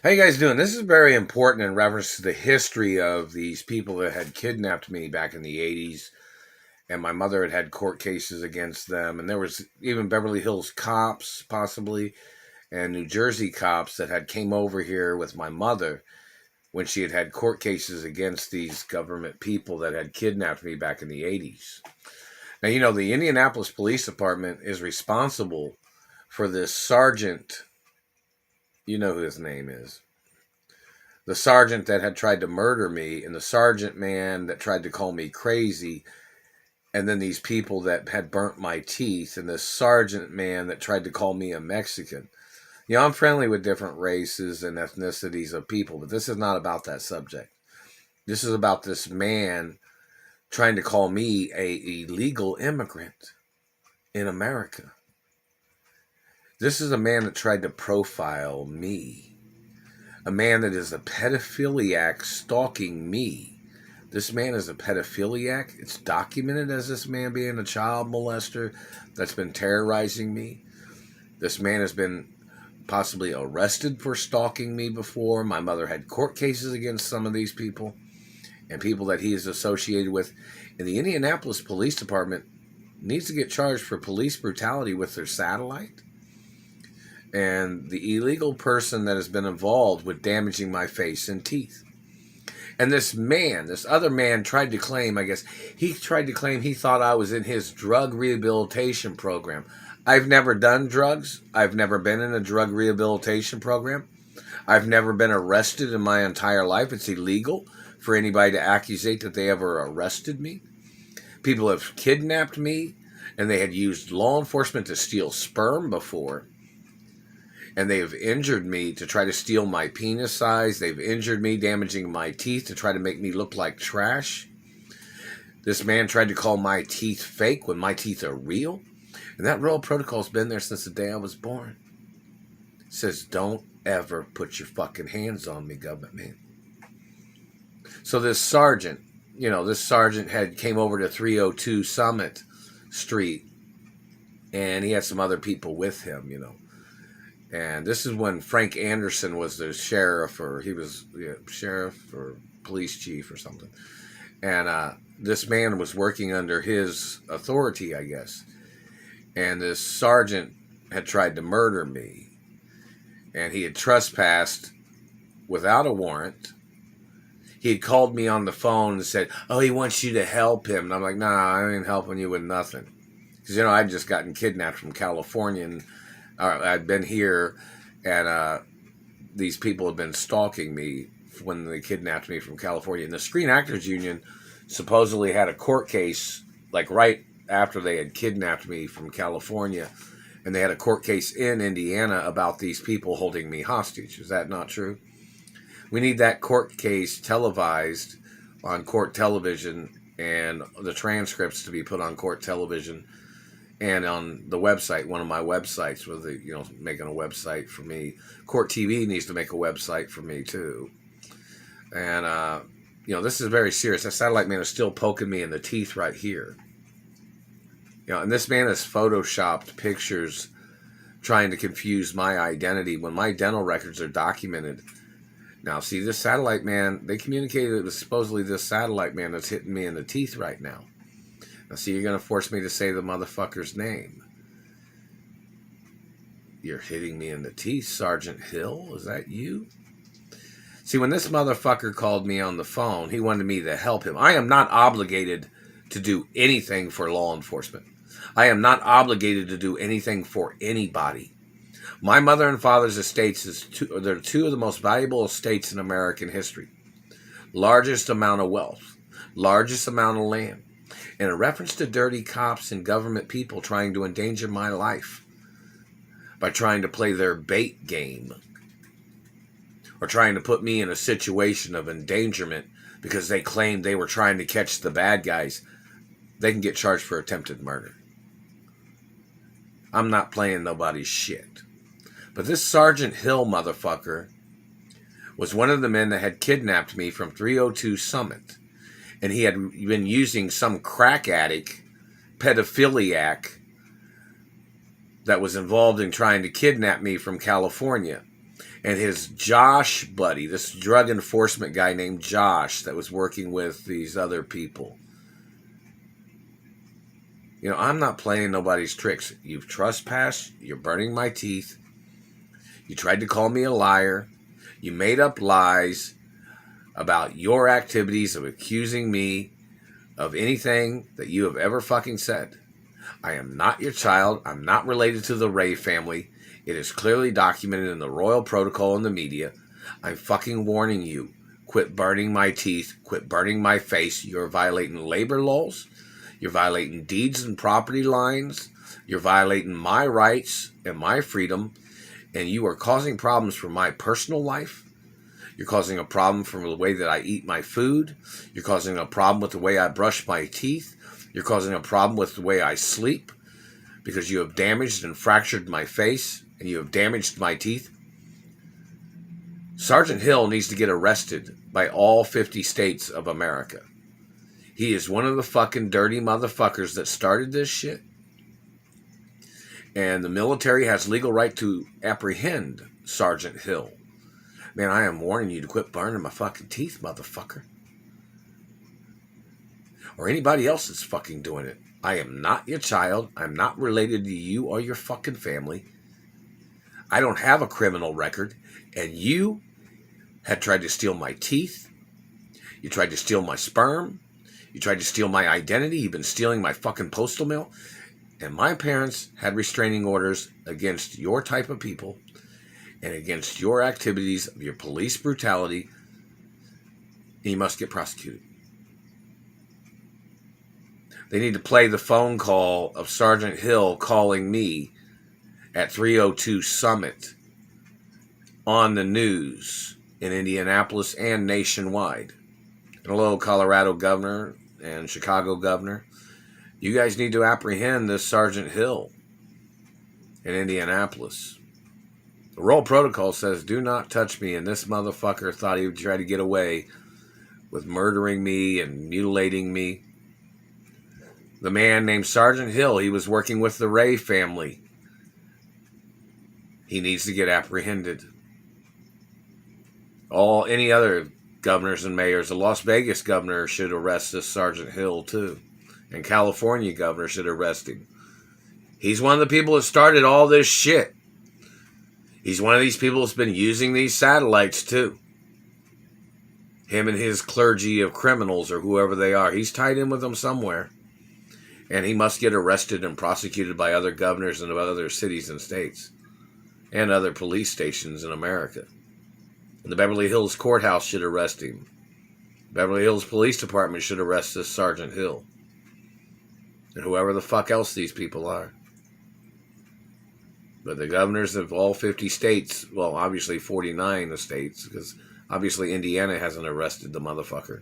How you guys doing? This is very important in reference to the history of these people that had kidnapped me back in the 80s. And my mother had had court cases against them. And there was even Beverly Hills cops, possibly, and New Jersey cops that had came over here with my mother when she had had court cases against these government people that had kidnapped me back in the 80s. Now, the Indianapolis Police Department is responsible for this sergeant. You know who his name is. The sergeant that had tried to murder me, and the sergeant man that tried to call me crazy, and then these people that had burnt my teeth, and the sergeant man that tried to call me a Mexican. I'm friendly with different races and ethnicities of people, but this is not about that subject. This is about this man trying to call me a illegal immigrant in America. This is a man that tried to profile me. A man that is a pedophiliac stalking me. This man is a pedophiliac. It's documented as this man being a child molester that's been terrorizing me. This man has been possibly arrested for stalking me before. My mother had court cases against some of these people and people that he is associated with. And the Indianapolis Police Department needs to get charged for police brutality with their satellite and the illegal person that has been involved with damaging my face and teeth. And this other man tried to claim, he thought I was in his drug rehabilitation program. I've never done drugs. I've never been in a drug rehabilitation program. I've never been arrested in my entire life. It's illegal for anybody to accusate that they ever arrested me. People have kidnapped me, and they had used law enforcement to steal sperm before. And they have injured me to try to steal my penis size. They've injured me, damaging my teeth to try to make me look like trash. This man tried to call my teeth fake when my teeth are real. And that real protocol's been there since the day I was born. It says, don't ever put your fucking hands on me, government man. So this sergeant had came over to 302 Summit Street. And he had some other people with him, And this is when Frank Anderson was the sheriff, or he was sheriff or police chief or something. And this man was working under his authority, I guess. And this sergeant had tried to murder me. And he had trespassed without a warrant. He had called me on the phone and said, oh, he wants you to help him. And I'm like, nah, I ain't helping you with nothing. Because, I'd just gotten kidnapped from California, and I'd been here, and these people had been stalking me when they kidnapped me from California. And the Screen Actors Union supposedly had a court case, like right after they had kidnapped me from California, and they had a court case in Indiana about these people holding me hostage. Is that not true? We need that court case televised on court television, and the transcripts to be put on court television. And on the website, one of my websites, with making a website for me. Court TV needs to make a website for me too. And this is very serious. That satellite man is still poking me in the teeth right here. And this man has photoshopped pictures trying to confuse my identity when my dental records are documented. Now, see, this satellite man, they communicated it was supposedly this satellite man that's hitting me in the teeth right now. Now, see, you're going to force me to say the motherfucker's name. You're hitting me in the teeth, Sergeant Hill? Is that you? See, when this motherfucker called me on the phone, he wanted me to help him. I am not obligated to do anything for law enforcement. I am not obligated to do anything for anybody. My mother and father's estates they're two of the most valuable estates in American history. Largest amount of wealth. Largest amount of land. In a reference to dirty cops and government people trying to endanger my life by trying to play their bait game, or trying to put me in a situation of endangerment because they claimed they were trying to catch the bad guys, they can get charged for attempted murder. I'm not playing nobody's shit. But this Sergeant Hill motherfucker was one of the men that had kidnapped me from 302 Summit. And he had been using some crack addict, pedophiliac, that was involved in trying to kidnap me from California. And his Josh buddy, this drug enforcement guy named Josh that was working with these other people. You know, I'm not playing nobody's tricks. You've trespassed. You're burning my teeth. You tried to call me a liar. You made up lies about your activities of accusing me of anything that you have ever fucking said. I am not your child. I'm not related to the Ray family. It is clearly documented in the royal protocol and the media. I'm fucking warning you. Quit burning my teeth. Quit burning my face. You're violating labor laws. You're violating deeds and property lines. You're violating my rights and my freedom. And you are causing problems for my personal life. You're causing a problem from the way that I eat my food. You're causing a problem with the way I brush my teeth. You're causing a problem with the way I sleep because you have damaged and fractured my face and you have damaged my teeth. Sergeant Hill needs to get arrested by all 50 states of America. He is one of the fucking dirty motherfuckers that started this shit. And the military has legal right to apprehend Sergeant Hill. Man, I am warning you to quit burning my fucking teeth, motherfucker. Or anybody else that's fucking doing it. I am not your child. I'm not related to you or your fucking family. I don't have a criminal record. And you had tried to steal my teeth. You tried to steal my sperm. You tried to steal my identity. You've been stealing my fucking postal mail. And my parents had restraining orders against your type of people and against your activities of your police brutality. And you must get prosecuted. They need to play the phone call of Sergeant Hill calling me at 302 Summit on the news in Indianapolis and nationwide. And hello, Colorado governor and Chicago governor. You guys need to apprehend this Sergeant Hill in Indianapolis. The royal protocol says, do not touch me, and this motherfucker thought he would try to get away with murdering me and mutilating me. The man named Sergeant Hill, he was working with the Ray family. He needs to get apprehended. Any other governors and mayors, the Las Vegas governor should arrest this Sergeant Hill too. And California governor should arrest him. He's one of the people that started all this shit. He's one of these people that's been using these satellites too. Him and his clergy of criminals or whoever they are. He's tied in with them somewhere. And he must get arrested and prosecuted by other governors and other cities and states. And other police stations in America. And the Beverly Hills Courthouse should arrest him. Beverly Hills Police Department should arrest this Sergeant Hill. And whoever the fuck else these people are. But the governors of all 50 states, well, obviously 49 states, because obviously Indiana hasn't arrested the motherfucker.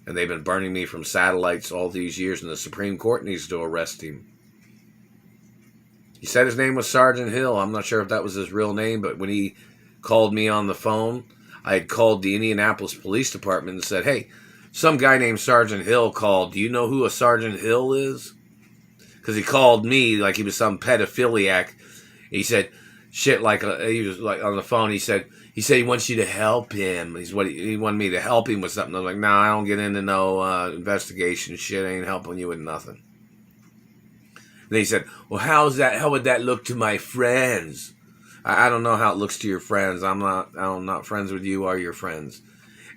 And they've been burning me from satellites all these years, and the Supreme Court needs to arrest him. He said his name was Sergeant Hill. I'm not sure if that was his real name, but when he called me on the phone, I had called the Indianapolis Police Department and said, hey, some guy named Sergeant Hill called. Do you know who a Sergeant Hill is? Because he called me like he was some pedophiliac. He said, shit, like he was like on the phone. He said he wants you to help him. He wanted me to help him with something. I was like, nah, I don't get into no investigation shit. I ain't helping you with nothing. And he said, well, how would that look to my friends? I don't know how it looks to your friends. I'm not friends with you or your friends.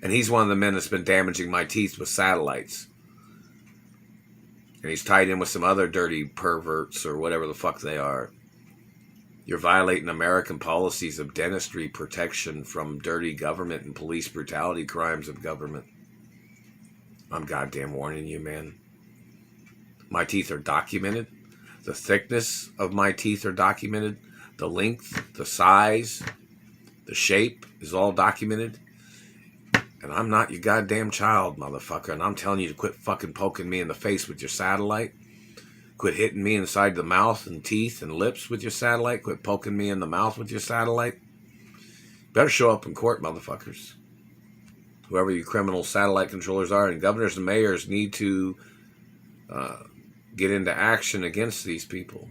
And he's one of the men that's been damaging my teeth with satellites. And he's tied in with some other dirty perverts or whatever the fuck they are. You're violating American policies of dentistry protection from dirty government and police brutality crimes of government. I'm goddamn warning you, man. My teeth are documented. The thickness of my teeth are documented. The length, the size, the shape is all documented. And I'm not your goddamn child, motherfucker. And I'm telling you to quit fucking poking me in the face with your satellite. Quit hitting me inside the mouth and teeth and lips with your satellite. Quit poking me in the mouth with your satellite. Better show up in court, motherfuckers. Whoever you criminal satellite controllers are. And governors and mayors need to get into action against these people.